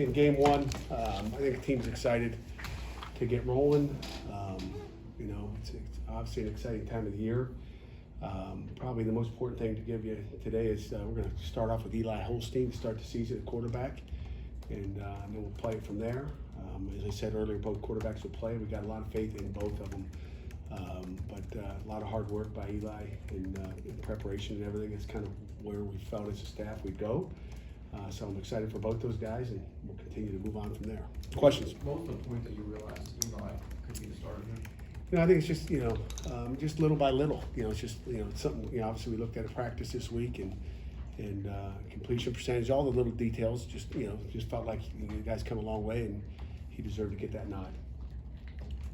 in game one, I think the team's excited to get rolling. It's obviously an exciting time of the year. Probably the most important thing to give you today is we're going to start off with Eli Holstein to start the season at quarterback, and then we'll play it from there. As I said earlier, both quarterbacks will play. We got a lot of faith in both of them, but a lot of hard work by Eli in preparation and everything. It's kind of where we felt as a staff we'd go. So I'm excited for both those guys, and we'll continue to move on from there. Questions? What was the point that you realized Eli could be the starter here? I think it's just, just little by little. It's just, it's something, obviously we looked at a practice this week and completion percentage, all the little details, just felt like you guys come a long way and he deserved to get that nod.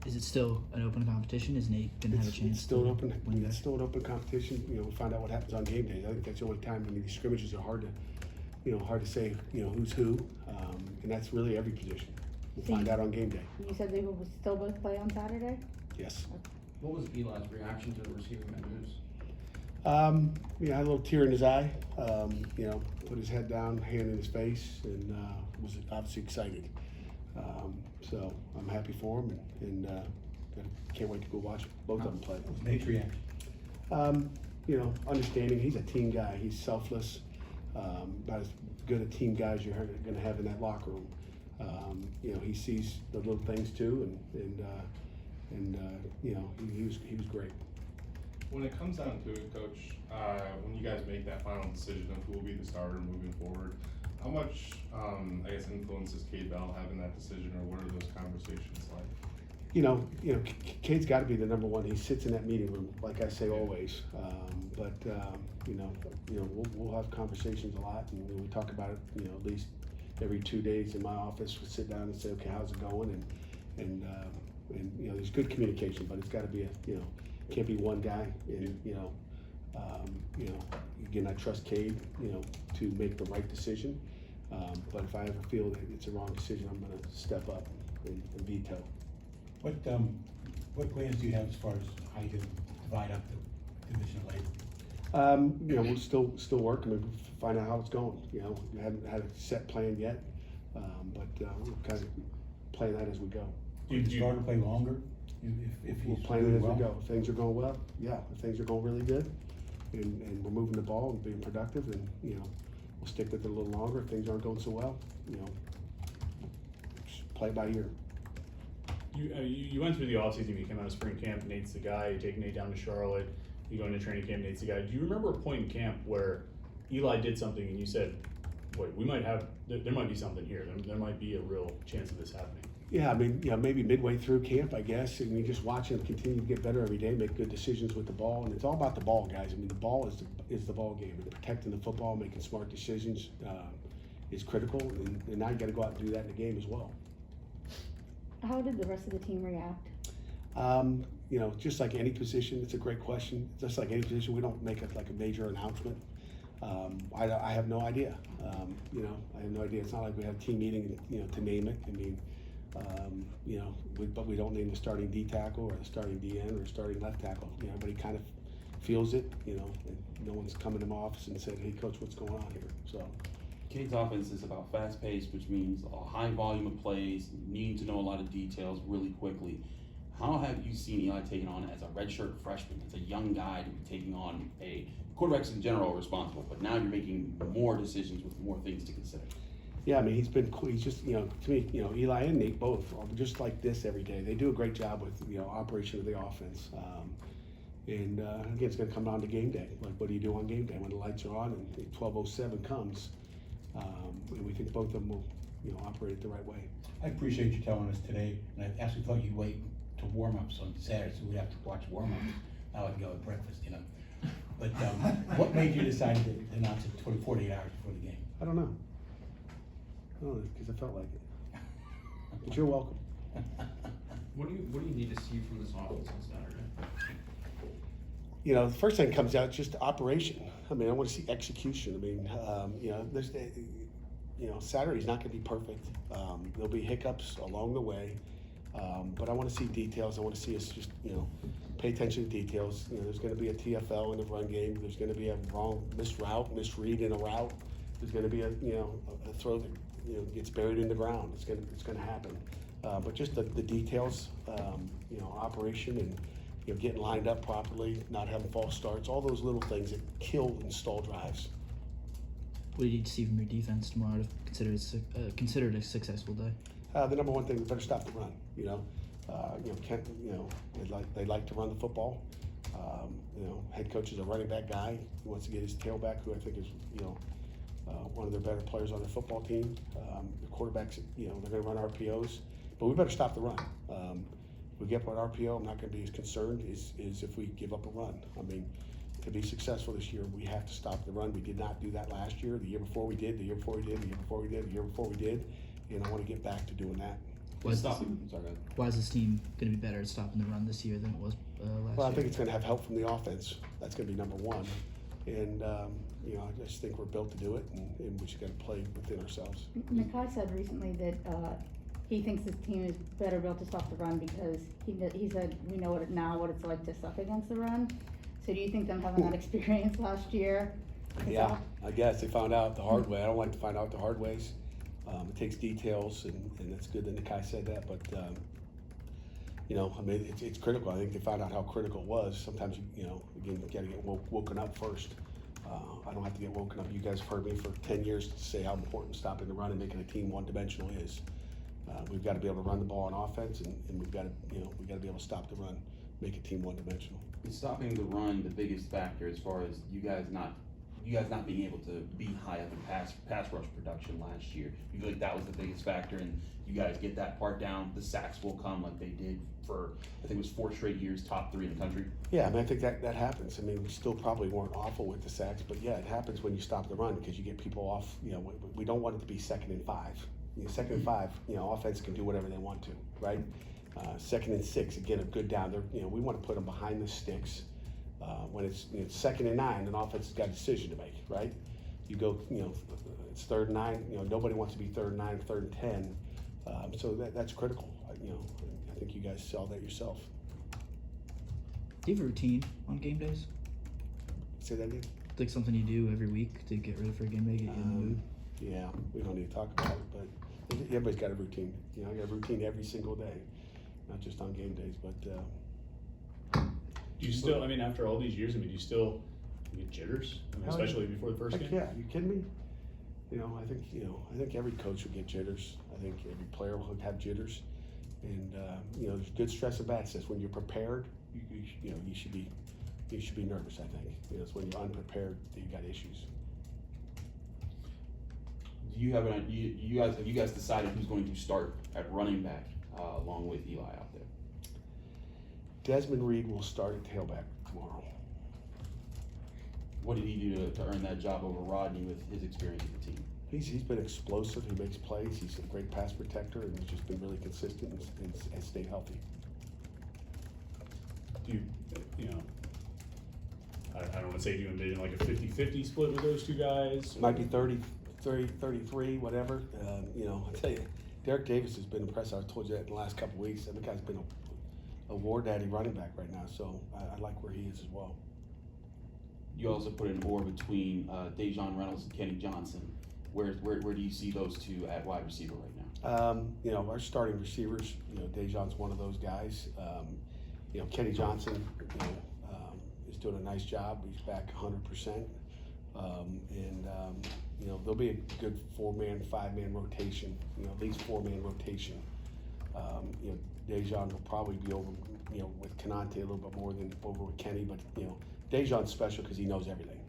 Is it still an open competition? Is Nate going to have a chance? It's still an open competition. We'll find out what happens on game days. I think that's the only time. These scrimmages are hard to say, who's who, and that's really every position. We'll find out on game day. You said they will still both play on Saturday? Yes. What was Eli's reaction to receiving that news? Had a little tear in his eye. Put his head down, hand in his face, and was obviously excited. So I'm happy for him, and can't wait to go watch both of them play. What's Nate's reaction? Understanding. He's a team guy. He's selfless. About as good a team guy as you're going to have in that locker room. He sees the little things too, and he was great. When it comes down to it, Coach, when you guys make that final decision of who will be the starter moving forward, how much, influence does Cade Bell have in that decision, or what are those conversations like? Cade's got to be the number one. He sits in that meeting room, like I say always. We'll have conversations a lot, and we talk about it. At least every 2 days in my office, we sit down and say, okay, how's it going? And there's good communication, but it's got to be can't be one guy. And again, I trust Cade, to make the right decision. But if I ever feel that it's a wrong decision, I'm going to step up and veto. What plans do you have as far as how you can divide up the division of labor? We're still working to find out how it's going. We haven't had a set plan yet, but we're kind of playing that as we go. Do you start to play longer? If We're he's playing it as well? we go. If things are going well, yeah. If things are going really good, and we're moving the ball and being productive, then we'll stick with it a little longer. If things aren't going so well, just play it by ear. You went through the offseason, you came out of spring camp, Nate's the guy, you take Nate down to Charlotte, you go into training camp, Nate's the guy. Do you remember a point in camp where Eli did something and you said, wait, there might be something here, there might be a real chance of this happening? Yeah, maybe midway through camp, I guess, and you just watch him continue to get better every day, make good decisions with the ball, and it's all about the ball, guys. The ball is the ball game, and protecting the football, making smart decisions is critical, and now you got to go out and do that in the game as well. How did the rest of the team react? Just like any position, it's a great question. Just like any position, we don't make it like a major announcement. I have no idea. I have no idea. It's not like we have a team meeting, to name it. But we don't name the starting D tackle or the starting DN or starting left tackle. Everybody kind of feels it, and no one's coming to my office and said, hey, Coach, what's going on here? So. Cade's offense is about fast pace, which means a high volume of plays, needing to know a lot of details really quickly. How have you seen Eli taking on as a redshirt freshman, as a young guy to be taking on quarterbacks in general are responsible, but now you're making more decisions with more things to consider? Yeah, he's just, to me, Eli and Nate both are just like this every day. They do a great job with, operation of the offense. Again, it's going to come down to game day. Like, what do you do on game day when the lights are on and 12:07 comes? And we think both of them will, operate it the right way. I appreciate you telling us today, and I actually thought you'd wait to warm-ups on Saturday, so we'd have to watch warm-ups. Now I can go at breakfast, But what made you decide to announce it 48 hours before the game? I don't know, because I felt like it. But you're welcome. What do you need to see from this offense on Saturday? The first thing comes out just operation. I want to see execution. Saturday's not going to be perfect. There'll be hiccups along the way, but I want to see details. I want to see us just, pay attention to details. There's going to be a TFL in the run game. There's going to be a misread in a route. There's going to be a throw that gets buried in the ground. It's gonna happen. But just the details, operation and getting lined up properly, not having false starts, all those little things that kill and stall drives. What do you need to see from your defense tomorrow to consider it a successful day? The number one thing, we better stop the run. They like to run the football. Head coach is a running back guy. He wants to get his tailback, who I think is one of their better players on their football team. The quarterbacks, they're going to run RPOs, but we better stop the run. If we get up on RPO, I'm not going to be as concerned as if we give up a run. I mean, to be successful this year, we have to stop the run. We did not do that last year. The year before we did. The year before we did. The year before we did. The year before we did. And I want to get back to doing that. Why is, Sorry, go ahead. why is this team going to be better at stopping the run this year than it was last Well, I year? think it's going to have help from the offense. That's going to be number one. And, I just think we're built to do it, and we just got to play within ourselves. Nakai said recently that he thinks his team is better built to stop the run because he said we know what it's like to suck against the run. So do you think them having that experience last year? Yeah, I guess they found out the hard way. I don't like to find out the hard ways. It takes details, and it's good that Nakai said that. But it's critical. I think they found out how critical it was. Sometimes again, you got to get woken up first. I don't have to get woken up. You guys have heard me for 10 years to say how important stopping the run and making a team one-dimensional is. We've got to be able to run the ball on offense, and we've got to be able to stop the run, make a team one-dimensional. Is stopping the run the biggest factor as far as you guys not being able to be high up in pass rush production last year? You feel like that was the biggest factor, and you guys get that part down, the sacks will come like they did for, I think it was 4 straight years, top 3 in the country? Yeah, I mean, I think that happens. I mean, we still probably weren't awful with the sacks, but yeah, it happens when you stop the run because you get people off. We don't want it to be 2nd and 5. 2nd and 5, offense can do whatever they want to, right? 2nd and 6, again, a good down. We want to put them behind the sticks. When it's 2nd and 9, an offense has got a decision to make, right? You go, it's 3rd and 9. Nobody wants to be 3rd and 9, 3rd and 10. So that's critical. I think you guys saw that yourself. Do you have a routine on game days? Say that again. Like something you do every week to get ready for a game day, get you in the mood? Yeah, we don't need to talk about it, but everybody's got a routine. I got a routine every single day, not just on game days, but. Do you still, after all these years, do you still get jitters? Especially before the first Heck game? yeah, you kidding me? I think every coach will get jitters. I think every player will have jitters. And, there's good stress and bad stress. When you're prepared, you should be nervous, I think. It's when you're unprepared that you got issues. Do you have have you guys decided who's going to start at running back along with Eli out there? Desmond Reed will start at tailback tomorrow. What did he do to earn that job over Rodney with his experience with the team? He's been explosive. He makes plays. He's a great pass protector, and he's just been really consistent and stayed healthy. Do you, I don't want to say, do you envision like a 50-50 split with those two guys? Might be 30, 33, whatever. I tell you, Derek Davis has been impressive. I told you that in the last couple of weeks. The guy's been a war daddy running back right now, so I like where he is as well. You also put an or between Dejon Reynolds and Kenny Johnson. Where do you see those two at wide receiver right now? Our starting receivers, Dejon's one of those guys. Kenny Johnson, is doing a nice job. He's back 100%. There'll be a good 4-man, 5-man rotation, at least 4-man rotation. Dejon will probably be over, with Kanante a little bit more than over with Kenny, but, Dejon's special because he knows everything,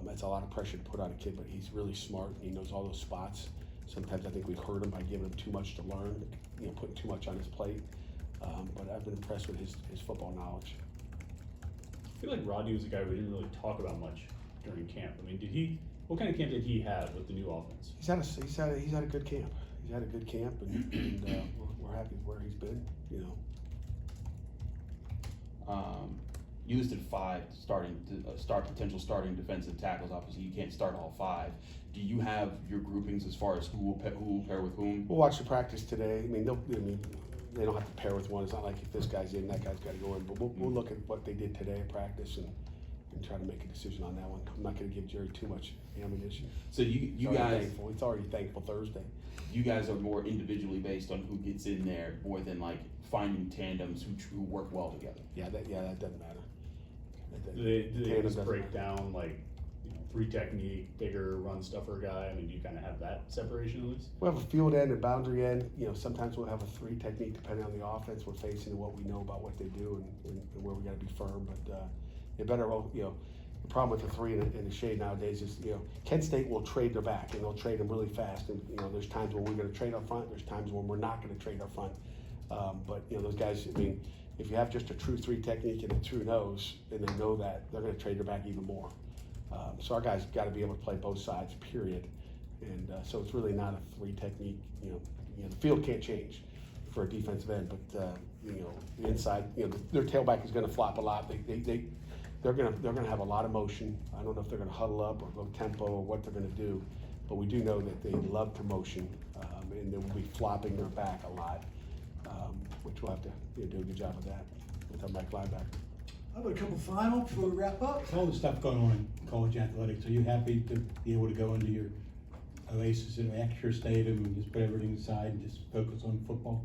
That's a lot of pressure to put on a kid, but he's really smart and he knows all those spots. Sometimes I think we've hurt him by giving him too much to learn, putting too much on his plate. But I've been impressed with his football knowledge. I feel like Rodney was a guy we didn't really talk about much during camp. What kind of camp did he have with the new offense? He's had a good camp. He's had a good camp, and we're happy with where he's been. You listed 5 potential starting defensive tackles. Obviously, you can't start all 5. Do you have your groupings as far as who will pair with whom? We'll watch the practice today. They don't have to pair with one. It's not like if this guy's in, that guy's got to go in. But we'll look at what they did today at practice and try to make a decision on that one. I'm not going to give Jerry too much ammunition. So you It's already guys, thankful. It's already thankful Thursday. you guys are more individually based on who gets in there more than like finding tandems who work well together. Yeah, that doesn't matter. Do they Tandem just doesn't break matter. down like, you know, 3 technique, bigger run stuffer guy? I mean, do you kind of have that separation at least? We'll have a field end and boundary end. You know, sometimes we'll have a 3 technique depending on the offense we're facing and what we know about what they do and where we got to be firm. But they better, you know, the problem with the 3 in the shade nowadays is, you know, Kent State will trade their back and they'll trade them really fast. And, you know, there's times when we're going to trade our front, there's times when we're not going to trade our front. But, you know, those guys, I mean, if you have just a true 3 technique and a true nose, and they know that, they're going to trade their back even more. So our guys got to be able to play both sides, period. And so it's really not a 3 technique. You know, the field can't change for a defensive end, but you know, the inside, you know, their tailback is going to flop a lot. They're gonna have a lot of motion. I don't know if they're going to huddle up or go tempo or what they're going to do, but we do know that they love to motion, and they will be flopping their back a lot, which we'll have to do a good job of that with our back linebacker. How about a couple final before we wrap up? With all the stuff going on in college athletics, are you happy to be able to go into your oasis in Acrisure Stadium and just put everything aside and just focus on football?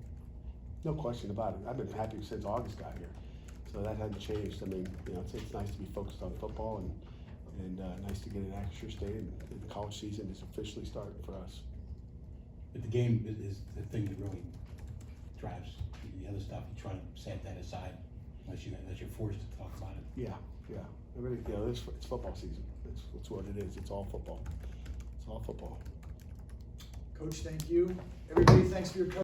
No question about it. I've been happy since August got here, so that hasn't changed. I mean, you know, it's nice to be focused on football and nice to get an Acrisure Stadium. The college season is officially starting for us. But the game is the thing that really drives the other stuff. You try to set that aside unless you're forced to talk about it. Yeah. It really, you know, it's football season. It's what it is. It's all football. It's all football. Coach, thank you. Everybody, thanks for your coverage.